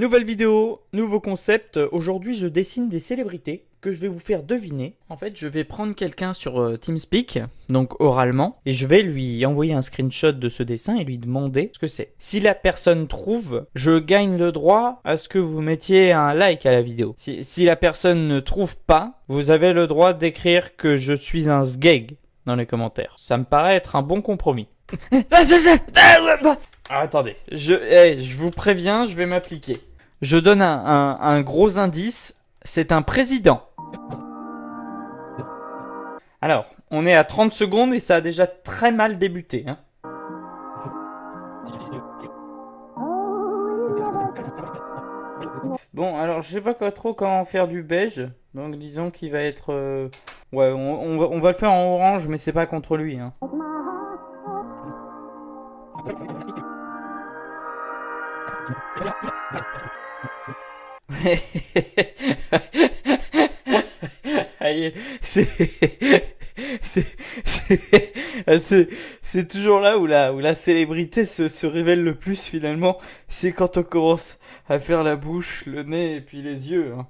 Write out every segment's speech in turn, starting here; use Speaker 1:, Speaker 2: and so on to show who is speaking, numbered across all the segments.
Speaker 1: Nouvelle vidéo, nouveau concept. Aujourd'hui, je dessine des célébrités que je vais vous faire deviner. En fait, je vais prendre quelqu'un sur TeamSpeak, donc oralement, et je vais lui envoyer un screenshot de ce dessin et lui demander ce que c'est. Si la personne trouve, je gagne le droit à ce que vous mettiez un like à la vidéo. Si la personne ne trouve pas, vous avez le droit d'écrire que je suis un sgeg dans les commentaires. Ça me paraît être un bon compromis. Ah, attendez, je vous préviens, je vais m'appliquer. Je donne un gros indice, c'est un président. Alors, on est à 30 secondes et ça a déjà très mal débuté. Hein. Bon, alors je sais pas trop comment faire du beige, donc disons qu'il va être... Ouais, on va le faire en orange, mais c'est pas contre lui. Hein. Allez, c'est toujours là où la célébrité se révèle le plus finalement. C'est quand on commence à faire la bouche, le nez et puis les yeux. Hein.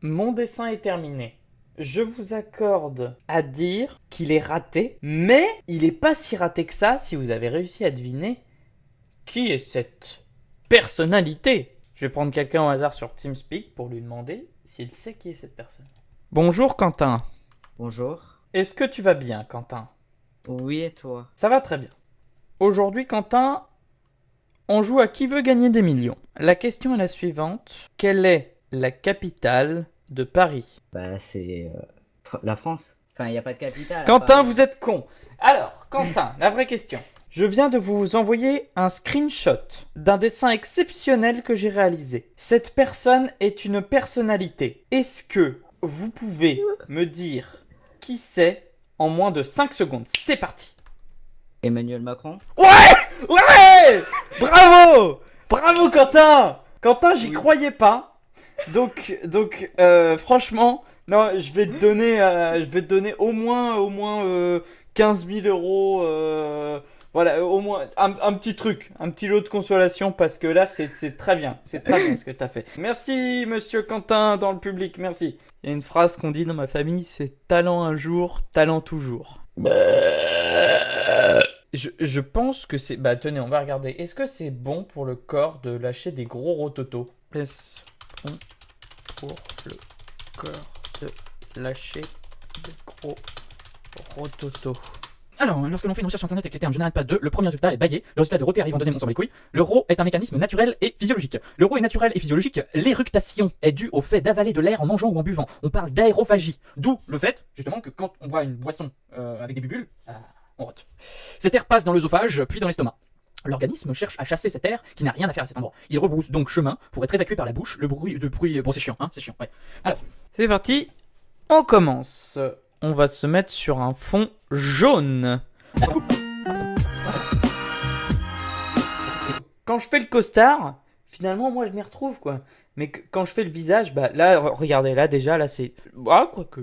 Speaker 1: Mon dessin est terminé. Je vous accorde à dire qu'il est raté, mais il n'est pas si raté que ça si vous avez réussi à deviner qui est cette personnalité. Je vais prendre quelqu'un au hasard sur TeamSpeak pour lui demander s'il sait qui est cette personne. Bonjour Quentin.
Speaker 2: Bonjour.
Speaker 1: Est-ce que tu vas bien Quentin?
Speaker 2: Oui, et toi?
Speaker 1: Ça va très bien. Aujourd'hui Quentin, on joue à qui veut gagner des millions. La question est la suivante. Quelle est la capitale de Paris?
Speaker 2: Bah, c'est la France. Enfin, il n'y a pas de capitale.
Speaker 1: Quentin, vous êtes con. Alors, Quentin, la vraie question. Je viens de vous envoyer un screenshot d'un dessin exceptionnel que j'ai réalisé. Cette personne est une personnalité. Est-ce que vous pouvez me dire qui c'est en moins de 5 secondes? C'est parti.
Speaker 2: Emmanuel Macron.
Speaker 1: Ouais! Ouais! Bravo! Bravo Quentin! Quentin, j'y croyais pas. Donc, franchement, non, je vais te donner au moins 15 000 euros. Voilà, au moins un petit truc, un petit lot de consolation parce que là, c'est très bien. C'est très bien ce que tu as fait. Merci, monsieur Quentin, dans le public, merci. Il y a une phrase qu'on dit dans ma famille, c'est talent un jour, talent toujours. Je pense que c'est... Bah tenez, on va regarder. Est-ce que c'est bon pour le corps de lâcher des gros rototos? Est-ce bon pour le corps de lâcher des gros rototos?
Speaker 3: Alors, lorsque l'on fait une recherche sur internet avec les termes je n'arrête pas de, le premier résultat est baillé, le résultat de roté arrive en deuxième, on s'en bat les couilles. Le RAW est un mécanisme naturel et physiologique. Le RAW est naturel et physiologique, l'éructation est due au fait d'avaler de l'air en mangeant ou en buvant. On parle d'aérophagie, d'où le fait, justement, que quand on boit une boisson avec des bulles, on rote. Cet air passe dans l'œsophage, puis dans l'estomac. L'organisme cherche à chasser cet air qui n'a rien à faire à cet endroit. Il rebrousse donc chemin pour être évacué par la bouche. Le bruit, bon c'est chiant, hein, c'est chiant, ouais. Alors,
Speaker 1: c'est parti, on commence. On va se mettre sur un fond jaune. Quand je fais le costard, finalement moi je m'y retrouve quoi. Mais quand je fais le visage, bah là, regardez, là déjà, là c'est... Ah, quoique...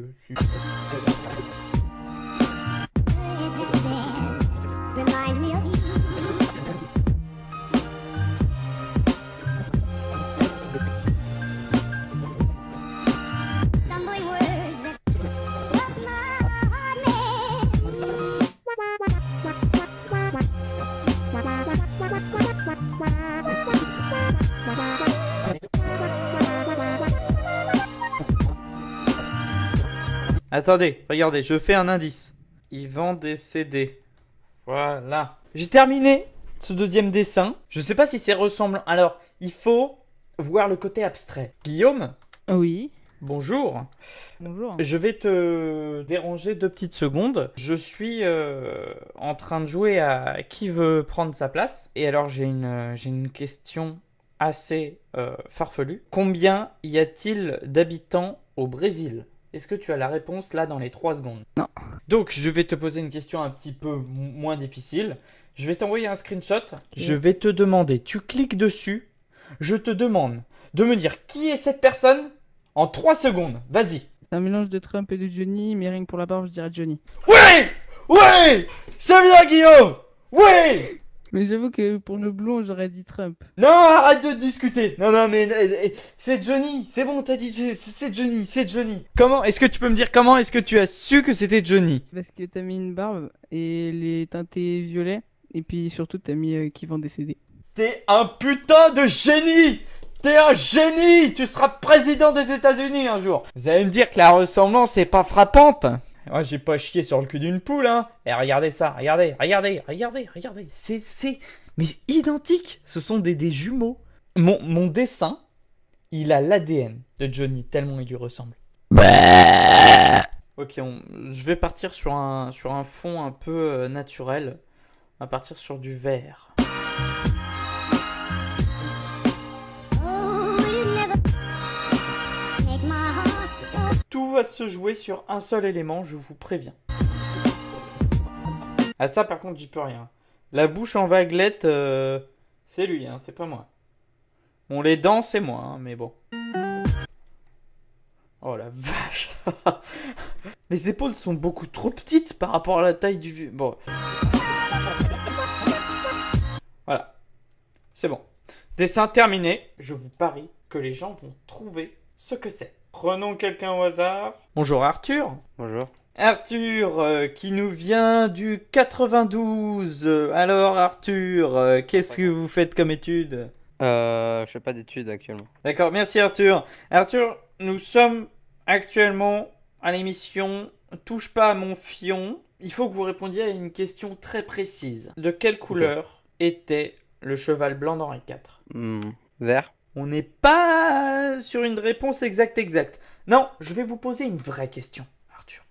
Speaker 1: Attendez, regardez, je fais un indice. Il vend des CD. Voilà. J'ai terminé ce deuxième dessin. Je sais pas si c'est ressemblant. Alors, il faut voir le côté abstrait. Guillaume?
Speaker 4: Oui.
Speaker 1: Bonjour.
Speaker 4: Bonjour.
Speaker 1: Je vais te déranger 2 petites secondes. Je suis en train de jouer à qui veut prendre sa place. Et alors, j'ai une question assez farfelue. Combien y a-t-il d'habitants au Brésil? Est-ce que tu as la réponse là dans les 3 secondes?
Speaker 4: Non.
Speaker 1: Donc, je vais te poser une question un petit peu moins difficile. Je vais t'envoyer un screenshot. Je vais te demander, tu cliques dessus je te demande de me dire qui est cette personne en 3 secondes. Vas-y.
Speaker 4: C'est un mélange de Trump et de Johnny, mais rien que pour la barbe, je dirais Johnny.
Speaker 1: Oui! Oui! C'est bien, Guillaume! Oui!
Speaker 4: Mais j'avoue que pour le blond, j'aurais dit Trump.
Speaker 1: Non, arrête de discuter. Non, mais c'est Johnny. C'est bon, t'as dit c'est Johnny, c'est Johnny. Comment est-ce que tu peux me dire comment est-ce que tu as su que c'était Johnny?
Speaker 4: Parce que t'as mis une barbe et les teintés violets. Et puis surtout, t'as mis qui vont décéder.
Speaker 1: T'es un putain de génie! T'es un génie! Tu seras président des États-Unis un jour. Vous allez me dire que la ressemblance est pas frappante? Moi, j'ai pas chié sur le cul d'une poule, hein. Et regardez ça, regardez. C'est mais identique. Ce sont des jumeaux. Mon dessin, il a l'ADN de Johnny, tellement il lui ressemble. Ok, je vais partir sur un fond un peu naturel. On va partir sur du vert. Tout va se jouer sur un seul élément, je vous préviens. Ah ça par contre j'y peux rien. La bouche en vaguelette, c'est lui, hein, c'est pas moi. Bon les dents c'est moi, hein, mais bon. Oh la vache. Les épaules sont beaucoup trop petites par rapport à la taille du vieux. Bon. Voilà. C'est bon. Dessin terminé. Je vous parie que les gens vont trouver ce que c'est. Prenons quelqu'un au hasard. Bonjour Arthur.
Speaker 5: Bonjour.
Speaker 1: Arthur, qui nous vient du 92. Alors Arthur, qu'est-ce que vous faites comme études?
Speaker 5: Je fais pas d'études actuellement.
Speaker 1: D'accord, merci Arthur. Arthur, nous sommes actuellement à l'émission Touche pas à mon fion. Il faut que vous répondiez à une question très précise. De quelle couleur était le cheval blanc d'Henri IV?
Speaker 5: Vert.
Speaker 1: On n'est pas sur une réponse exacte. Non, je vais vous poser une vraie question, Arthur.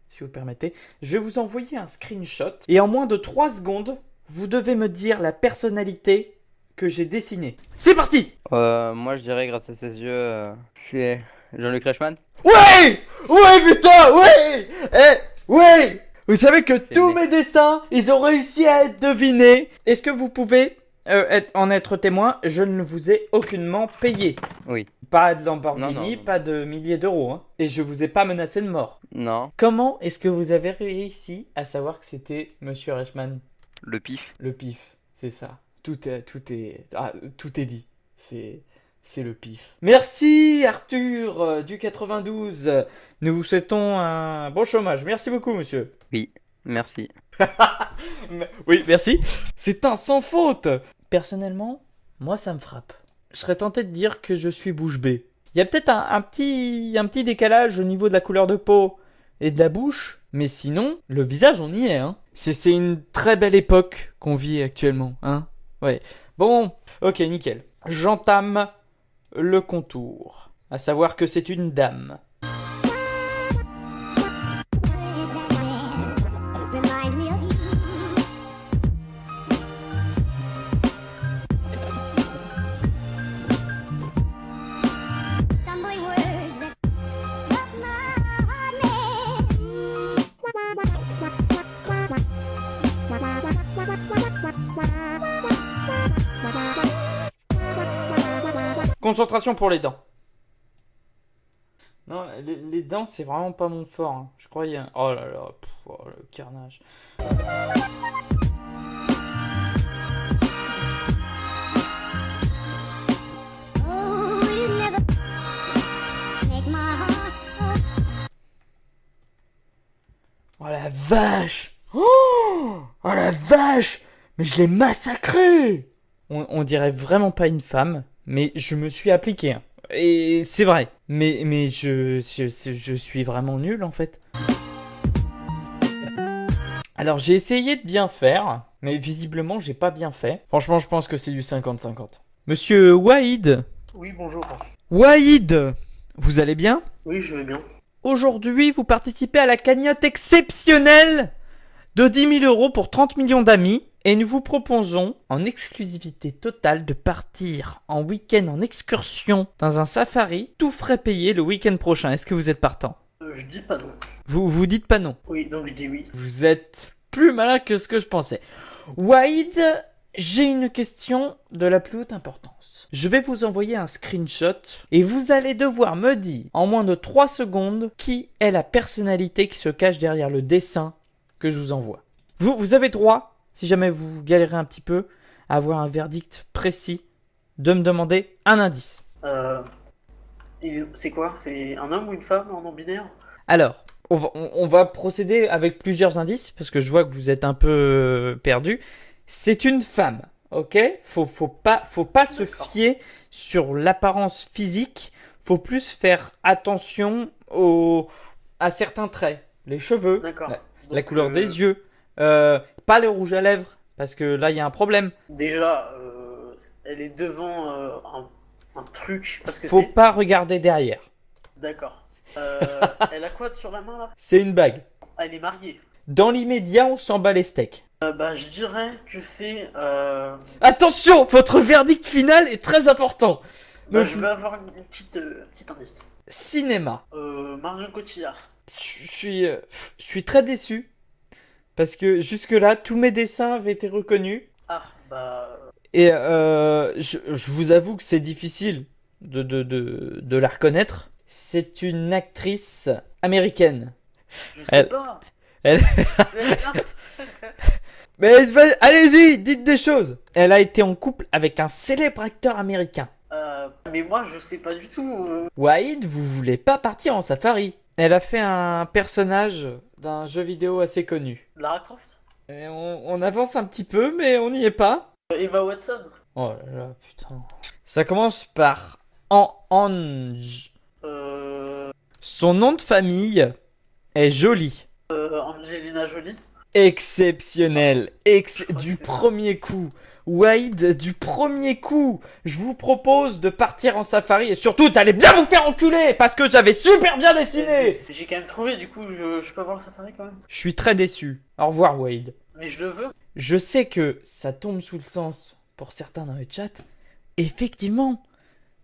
Speaker 1: Si vous permettez, je vais vous envoyer un screenshot. Et en moins de 3 secondes, vous devez me dire la personnalité que j'ai dessinée. C'est parti!
Speaker 5: Moi je dirais grâce à ses yeux, c'est Jean-Luc Reichmann.
Speaker 1: Ouais! Ouais, putain! Ouais! Ouais! Vous savez que tous mes dessins, ils ont réussi à être devinés. Est-ce que vous pouvez en être témoin? Je ne vous ai aucunement payé.
Speaker 5: Oui.
Speaker 1: Pas de Lamborghini,
Speaker 5: Non.
Speaker 1: pas de milliers d'euros. Hein. Et je vous ai pas menacé de mort.
Speaker 5: Non.
Speaker 1: Comment est-ce que vous avez réussi à savoir que c'était Monsieur Reichmann?
Speaker 5: Le pif.
Speaker 1: Le pif, c'est ça. Tout est dit. C'est le pif. Merci Arthur du 92. Nous vous souhaitons un bon chômage. Merci beaucoup monsieur.
Speaker 5: Oui. Merci.
Speaker 1: Oui, merci. C'est un sans faute. Personnellement, moi ça me frappe. Je serais tenté de dire que je suis bouche bée. Il y a peut-être un petit décalage au niveau de la couleur de peau et de la bouche, mais sinon, le visage on y est. Hein. C'est une très belle époque qu'on vit actuellement. Hein. Ouais. Bon, ok, nickel. J'entame le contour. À savoir que c'est une dame. Concentration pour les dents. Non, les dents, c'est vraiment pas mon fort. Hein. Je croyais. Oh là là, le carnage. Oh la vache! Oh la vache! Mais je l'ai massacré! On dirait vraiment pas une femme. Mais je me suis appliqué. Hein. Et c'est vrai. Mais je suis vraiment nul en fait. Alors j'ai essayé de bien faire. Mais visiblement j'ai pas bien fait. Franchement je pense que c'est du 50-50. Monsieur Waïd.
Speaker 6: Oui, bonjour.
Speaker 1: Waïd, vous allez bien?
Speaker 6: Oui, je vais bien.
Speaker 1: Aujourd'hui vous participez à la cagnotte exceptionnelle de 10 000 € pour 30 millions d'amis. Et nous vous proposons, en exclusivité totale, de partir en week-end en excursion dans un safari, tout frais payé le week-end prochain. Est-ce que vous êtes partant?
Speaker 6: Je dis pas non.
Speaker 1: Vous dites pas non.
Speaker 6: Oui, donc je dis oui.
Speaker 1: Vous êtes plus malin que ce que je pensais. Waïd j'ai une question de la plus haute importance. Je vais vous envoyer un screenshot et vous allez devoir me dire en moins de 3 secondes qui est la personnalité qui se cache derrière le dessin que je vous envoie. Vous avez droit, si jamais vous galérez un petit peu, à avoir un verdict précis, de me demander un indice.
Speaker 6: C'est quoi? C'est un homme ou une femme en non-binaire?
Speaker 1: Alors, on va procéder avec plusieurs indices parce que je vois que vous êtes un peu perdu. C'est une femme, ok? Faut pas se
Speaker 6: D'accord.
Speaker 1: fier sur l'apparence physique. Faut plus faire attention à certains traits. Les cheveux,
Speaker 6: D'accord.
Speaker 1: la
Speaker 6: Donc,
Speaker 1: couleur des yeux, pas le rouge à lèvres parce que là il y a un problème.
Speaker 6: Déjà, elle est devant un truc. Parce que
Speaker 1: Faut
Speaker 6: c'est.
Speaker 1: pas regarder derrière.
Speaker 6: D'accord. Elle a quoi sur la main là?
Speaker 1: C'est une bague.
Speaker 6: Elle est mariée.
Speaker 1: Dans l'immédiat, on s'en bat les steaks.
Speaker 6: Bah, je dirais que c'est.
Speaker 1: Attention, votre verdict final est très important.
Speaker 6: Bah,
Speaker 1: Donc,
Speaker 6: je vais avoir une petite indice.
Speaker 1: cinéma.
Speaker 6: Marion Cotillard.
Speaker 1: Je suis très déçu parce que jusque-là, tous mes dessins avaient été reconnus.
Speaker 6: Ah, bah.
Speaker 1: Et je vous avoue que c'est difficile de la reconnaître. C'est une actrice américaine.
Speaker 6: Je
Speaker 1: Elle-
Speaker 6: sais pas.
Speaker 1: elle- Mais allez-y, dites des choses. Elle a été en couple avec un célèbre acteur américain.
Speaker 6: Mais moi, je sais pas du tout.
Speaker 1: Wahid, vous voulez pas partir en safari? Elle a fait un personnage d'un jeu vidéo assez connu.
Speaker 6: Lara Croft?
Speaker 1: Et on avance un petit peu, mais on n'y est pas.
Speaker 6: Emma Watson?
Speaker 1: Oh là là, putain. Ça commence par Ange. Son nom de famille est joli.
Speaker 6: Angelina Jolie?
Speaker 1: Exceptionnel.
Speaker 6: crois
Speaker 1: Du
Speaker 6: que c'est ça.
Speaker 1: premier coup. Wahid, du premier coup. Je vous propose de partir en safari et surtout d'aller bien vous faire enculer parce que j'avais super bien dessiné.
Speaker 6: J'ai quand même trouvé, du coup, je peux avoir le safari quand même.
Speaker 1: Je suis très déçu. Au revoir, Wahid.
Speaker 6: Mais je le veux.
Speaker 1: Je sais que ça tombe sous le sens pour certains dans le chat. Effectivement,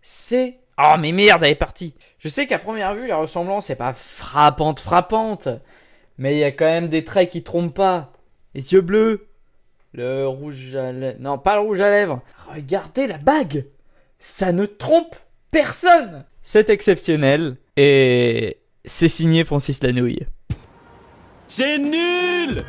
Speaker 1: c'est... Oh mais merde, elle est partie. Je sais qu'à première vue, la ressemblance n'est pas frappante. Mais il y a quand même des traits qui trompent pas. Les yeux bleus. Le rouge à lèvres. Non, pas le rouge à lèvres. Regardez la bague. Ça ne trompe personne. C'est exceptionnel. Et c'est signé Francis Lanouille.
Speaker 7: C'est nul!